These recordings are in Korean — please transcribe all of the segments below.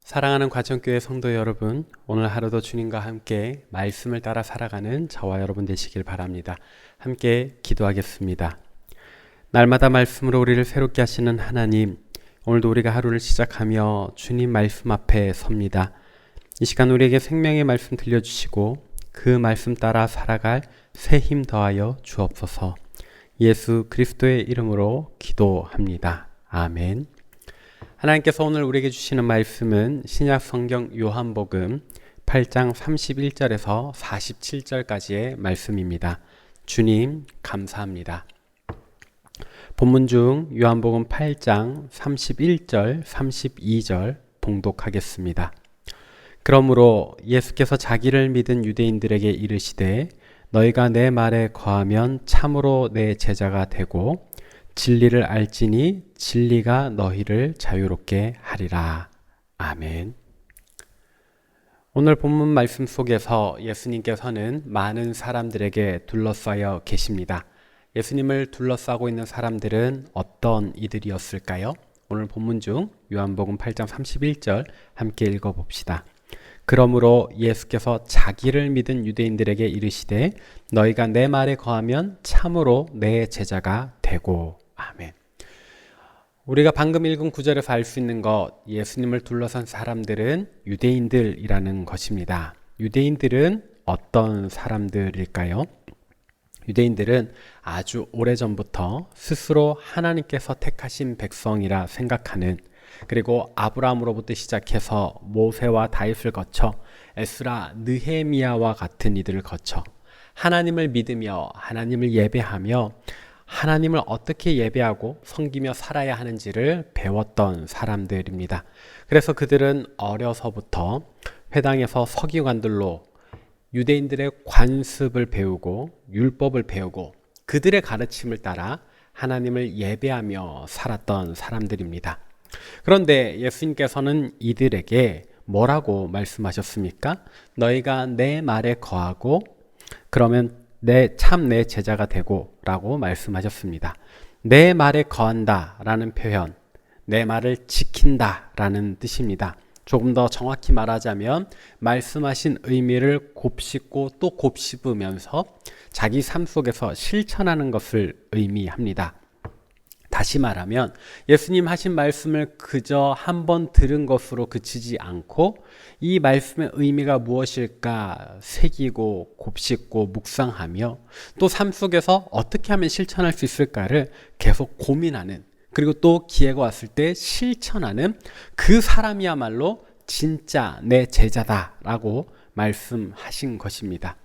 사랑하는 과천교회 성도 여러분, 오늘 하루도 주님과 함께 말씀을 따라 살아가는 저와 여러분 되시길 바랍니다. 함께 기도하겠습니다. 날마다 말씀으로 우리를 새롭게 하시는 하나님, 오늘도 우리가 하루를 시작하며 주님 말씀 앞에 섭니다. 이 시간 우리에게 생명의 말씀 들려주시고 그 말씀 따라 살아갈 새 힘 더하여 주옵소서. 예수 그리스도의 이름으로 기도합니다. 아멘. 하나님께서 오늘 우리에게 주시는 말씀은 신약 성경 요한복음 8장 31절에서 47절까지의 말씀입니다. 주님 감사합니다. 본문 중 요한복음 8장 31절 32절 봉독하겠습니다. 그러므로 예수께서 자기를 믿은 유대인들에게 이르시되 너희가 내 말에 거하면 참으로 내 제자가 되고 진리를 알지니 진리가 너희를 자유롭게 하리라. 아멘. 오늘 본문 말씀 속에서 예수님께서는 많은 사람들에게 둘러싸여 계십니다. 예수님을 둘러싸고 있는 사람들은 어떤 이들이었을까요? 오늘 본문 중 요한복음 8장 31절 함께 읽어봅시다. 그러므로 예수께서 자기를 믿은 유대인들에게 이르시되 너희가 내 말에 거하면 참으로 내 제자가 되고. 아멘. 우리가 방금 읽은 구절에서 알 수 있는 것, 예수님을 둘러싼 사람들은 유대인들이라는 것입니다. 유대인들은 어떤 사람들일까요? 유대인들은 아주 오래전부터 스스로 하나님께서 택하신 백성이라 생각하는, 그리고 아브라함으로부터 시작해서 모세와 다윗을 거쳐 에스라, 느헤미야와 같은 이들을 거쳐 하나님을 믿으며 하나님을 예배하며 하나님을 어떻게 예배하고 섬기며 살아야 하는지를 배웠던 사람들입니다. 그래서 그들은 어려서부터 회당에서 서기관들로 유대인들의 관습을 배우고 율법을 배우고 그들의 가르침을 따라 하나님을 예배하며 살았던 사람들입니다. 그런데 예수님께서는 이들에게 뭐라고 말씀하셨습니까? 너희가 내 말에 거하고 그러면 내 제자가 되고 라고 말씀하셨습니다. 내 말에 거한다 라는 표현, 내 말을 지킨다 라는 뜻입니다. 조금 더 정확히 말하자면 말씀하신 의미를 곱씹고 또 곱씹으면서 자기 삶 속에서 실천하는 것을 의미합니다. 다시 말하면 예수님 하신 말씀을 그저 한번 들은 것으로 그치지 않고 이 말씀의 의미가 무엇일까 새기고 곱씹고 묵상하며 또 삶 속에서 어떻게 하면 실천할 수 있을까를 계속 고민하는, 그리고 또 기회가 왔을 때 실천하는 그 사람이야말로 진짜 내 제자다라고 말씀하신 것입니다.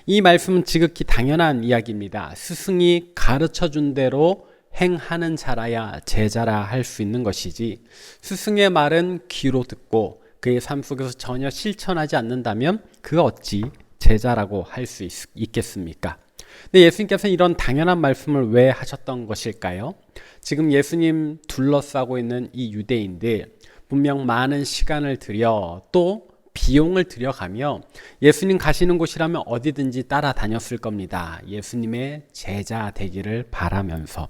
이 말씀은 지극히 당연한 이야기입니다. 스승이 가르쳐준 대로 행하는 자라야 제자라 할 수 있는 것이지, 스승의 말은 귀로 듣고 그의 삶 속에서 전혀 실천하지 않는다면 그 어찌 제자라고 할 수 있겠습니까? 근데 예수님께서는 이런 당연한 말씀을 왜 하셨던 것일까요? 지금 예수님 둘러싸고 있는 이 유대인들, 분명 많은 시간을 들여 또 비용을 들여가며 예수님 가시는 곳이라면 어디든지 따라다녔을 겁니다. 예수님의 제자 되기를 바라면서.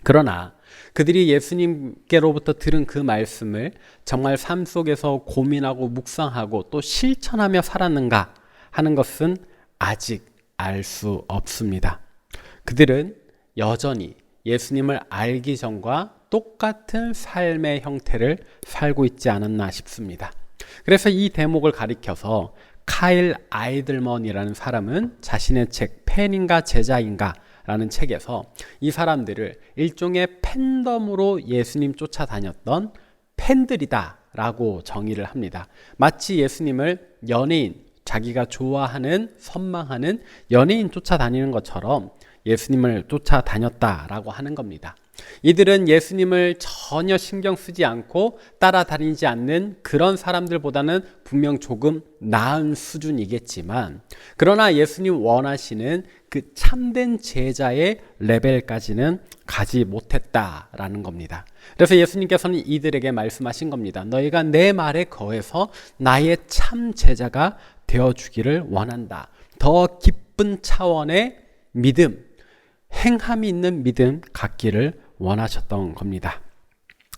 그러나 그들이 예수님께로부터 들은 그 말씀을 정말 삶 속에서 고민하고 묵상하고 또 실천하며 살았는가 하는 것은 아직 알 수 없습니다. 그들은 여전히 예수님을 알기 전과 똑같은 삶의 형태를 살고 있지 않았나 싶습니다. 그래서 이 대목을 가리켜서 카일 아이들먼이라는 사람은 자신의 책 팬인가 제자인가 라는 책에서 이 사람들을 일종의 팬덤으로 예수님 쫓아다녔던 팬들이다 라고 정의를 합니다. 마치 예수님을 연예인, 자기가 좋아하는 선망하는 연예인 쫓아다니는 것처럼 예수님을 쫓아다녔다라고 하는 겁니다. 이들은 예수님을 전혀 신경 쓰지 않고 따라다니지 않는 그런 사람들보다는 분명 조금 나은 수준이겠지만, 그러나 예수님 원하시는 그 참된 제자의 레벨까지는 가지 못했다라는 겁니다. 그래서 예수님께서는 이들에게 말씀하신 겁니다. 너희가 내 말에 거해서 나의 참 제자가 되어주기를 원한다. 더 깊은 차원의 믿음, 행함이 있는 믿음 갖기를 원하셨던 겁니다.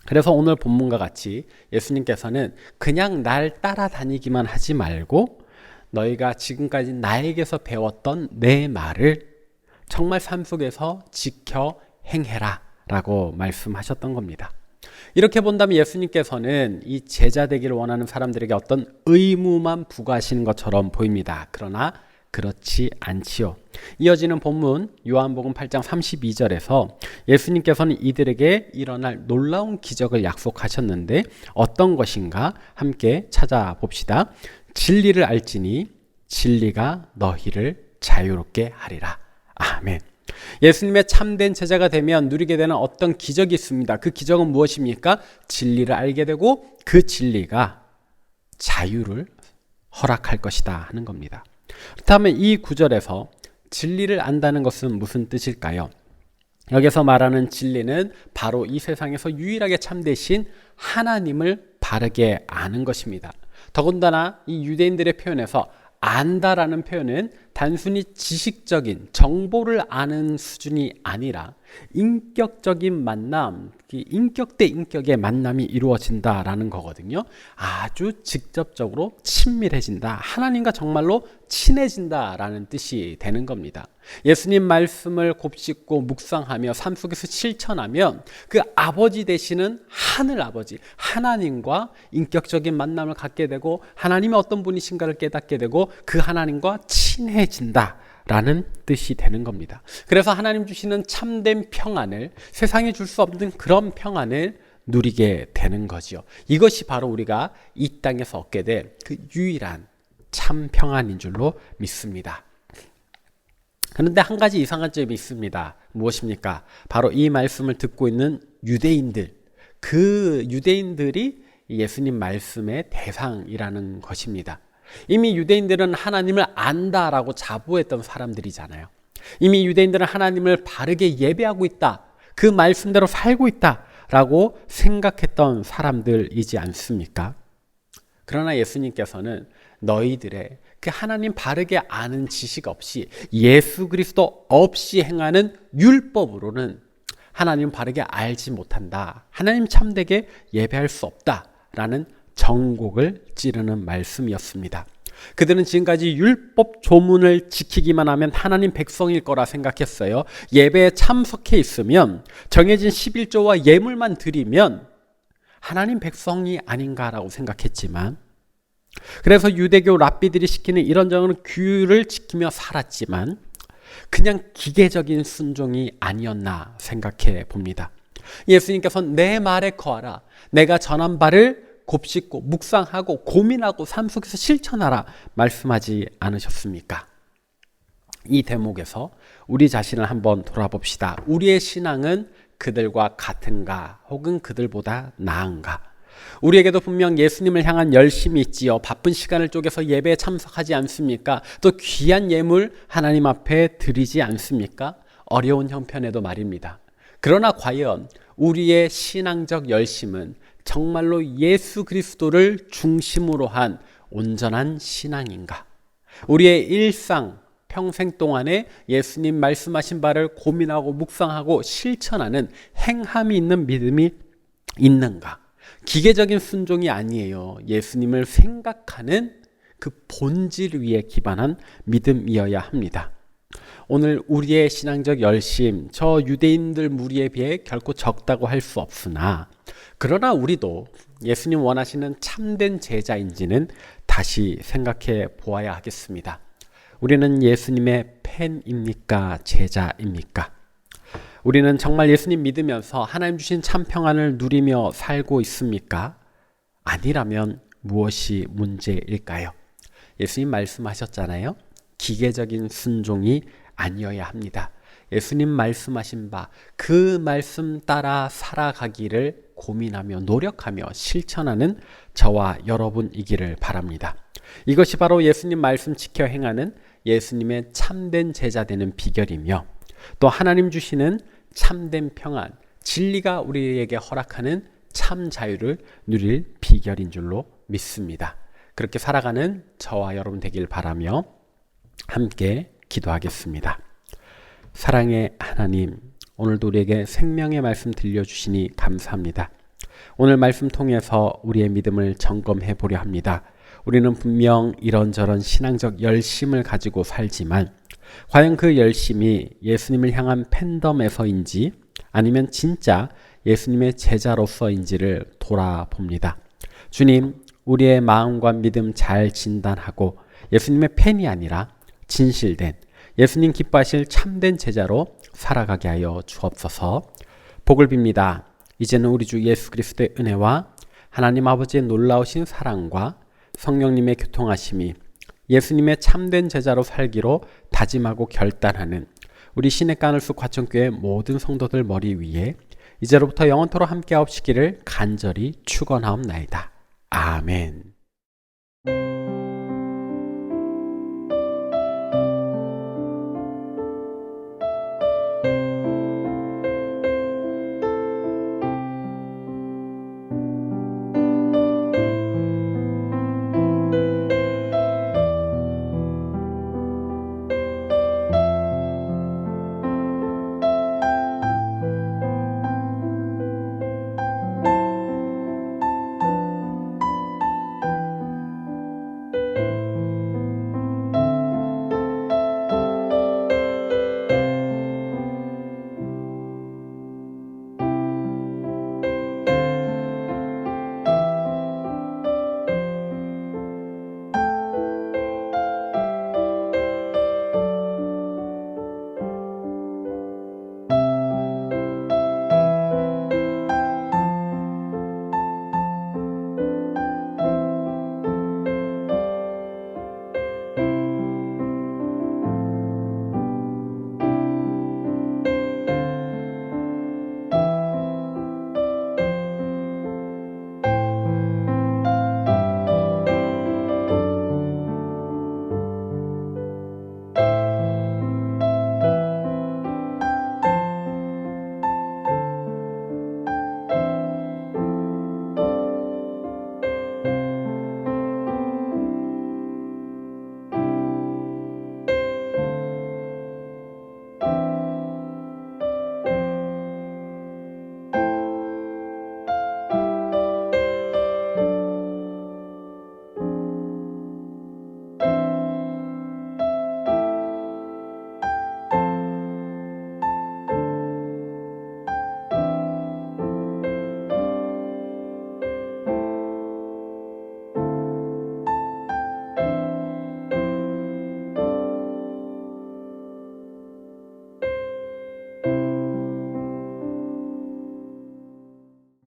그래서 오늘 본문과 같이 예수님께서는 그냥 날 따라다니기만 하지 말고 너희가 지금까지 나에게서 배웠던 내 말을 정말 삶 속에서 지켜 행해라 라고 말씀하셨던 겁니다. 이렇게 본다면 예수님께서는 이 제자 되기를 원하는 사람들에게 어떤 의무만 부과하시는 것처럼 보입니다. 그러나 그렇지 않지요. 이어지는 본문 요한복음 8장 32절에서 예수님께서는 이들에게 일어날 놀라운 기적을 약속하셨는데 어떤 것인가 함께 찾아봅시다. 진리를 알지니 진리가 너희를 자유롭게 하리라. 아멘. 예수님의 참된 제자가 되면 누리게 되는 어떤 기적이 있습니다. 그 기적은 무엇입니까? 진리를 알게 되고 그 진리가 자유를 허락할 것이다 하는 겁니다. 그렇다면 이 구절에서 진리를 안다는 것은 무슨 뜻일까요? 여기서 말하는 진리는 바로 이 세상에서 유일하게 참되신 하나님을 바르게 아는 것입니다. 더군다나 이 유대인들의 표현에서 안다라는 표현은 단순히 지식적인 정보를 아는 수준이 아니라 인격적인 만남, 인격 대 인격의 만남이 이루어진다라는 거거든요. 아주 직접적으로 친밀해진다. 하나님과 정말로 친해진다라는 뜻이 되는 겁니다. 예수님 말씀을 곱씹고 묵상하며 삶 속에서 실천하면 그 아버지 되시는 하늘 아버지, 하나님과 인격적인 만남을 갖게 되고 하나님이 어떤 분이신가를 깨닫게 되고 그 하나님과 친해진다라는 뜻이 되는 겁니다. 그래서 하나님 주시는 참된 평안을, 세상이 줄 수 없는 그런 평안을 누리게 되는 거지요. 이것이 바로 우리가 이 땅에서 얻게 될 그 유일한 참 평안인 줄로 믿습니다. 그런데 한 가지 이상한 점이 있습니다. 무엇입니까? 바로 이 말씀을 듣고 있는 유대인들, 그 유대인들이 예수님 말씀의 대상이라는 것입니다. 이미 유대인들은 하나님을 안다라고 자부했던 사람들이잖아요. 이미 유대인들은 하나님을 바르게 예배하고 있다, 그 말씀대로 살고 있다라고 생각했던 사람들이지 않습니까? 그러나 예수님께서는 너희들의 그 하나님 바르게 아는 지식 없이, 예수 그리스도 없이 행하는 율법으로는 하나님 바르게 알지 못한다, 하나님 참되게 예배할 수 없다라는 정곡을 찌르는 말씀이었습니다. 그들은 지금까지 율법 조문을 지키기만 하면 하나님 백성일 거라 생각했어요. 예배에 참석해 있으면, 정해진 11조와 예물만 드리면 하나님 백성이 아닌가라고 생각했지만, 그래서 유대교 랍비들이 시키는 이런저런 규율을 지키며 살았지만 그냥 기계적인 순종이 아니었나 생각해 봅니다. 예수님께서는 내 말에 거하라, 내가 전한 바를 곱씹고 묵상하고 고민하고 삶 속에서 실천하라 말씀하지 않으셨습니까? 이 대목에서 우리 자신을 한번 돌아봅시다. 우리의 신앙은 그들과 같은가 혹은 그들보다 나은가? 우리에게도 분명 예수님을 향한 열심이 있지요. 바쁜 시간을 쪼개서 예배에 참석하지 않습니까? 또 귀한 예물 하나님 앞에 드리지 않습니까? 어려운 형편에도 말입니다. 그러나 과연 우리의 신앙적 열심은 정말로 예수 그리스도를 중심으로 한 온전한 신앙인가? 우리의 일상, 평생 동안에 예수님 말씀하신 바를 고민하고 묵상하고 실천하는 행함이 있는 믿음이 있는가? 기계적인 순종이 아니에요. 예수님을 생각하는 그 본질 위에 기반한 믿음이어야 합니다. 오늘 우리의 신앙적 열심, 저 유대인들 무리에 비해 결코 적다고 할 수 없으나, 그러나 우리도 예수님 원하시는 참된 제자인지는 다시 생각해 보아야 하겠습니다. 우리는 예수님의 팬입니까? 제자입니까? 우리는 정말 예수님 믿으면서 하나님 주신 참 평안을 누리며 살고 있습니까? 아니라면 무엇이 문제일까요? 예수님 말씀하셨잖아요. 기계적인 순종이 아니어야 합니다. 예수님 말씀하신 바, 그 말씀 따라 살아가기를 고민하며 노력하며 실천하는 저와 여러분이기를 바랍니다. 이것이 바로 예수님 말씀 지켜 행하는 예수님의 참된 제자 되는 비결이며, 또 하나님 주시는 참된 평안, 진리가 우리에게 허락하는 참 자유를 누릴 비결인 줄로 믿습니다. 그렇게 살아가는 저와 여러분 되길 바라며 함께 기도하겠습니다. 사랑의 하나님, 오늘도 우리에게 생명의 말씀 들려주시니 감사합니다. 오늘 말씀 통해서 우리의 믿음을 점검해 보려 합니다. 우리는 분명 이런저런 신앙적 열심을 가지고 살지만 과연 그 열심이 예수님을 향한 팬덤에서인지 아니면 진짜 예수님의 제자로서인지를 돌아봅니다. 주님, 우리의 마음과 믿음 잘 진단하고 예수님의 팬이 아니라 진실된 예수님 기뻐하실 참된 제자로 살아가게 하여 주옵소서. 복을 빕니다. 이제는 우리 주 예수 그리스도의 은혜와 하나님 아버지의 놀라우신 사랑과 성령님의 교통하심이 예수님의 참된 제자로 살기로 다짐하고 결단하는 우리 시내가늘수 과천교회 모든 성도들 머리 위에 이제로부터 영원토록 함께하옵시기를 간절히 축원하옵나이다. 아멘.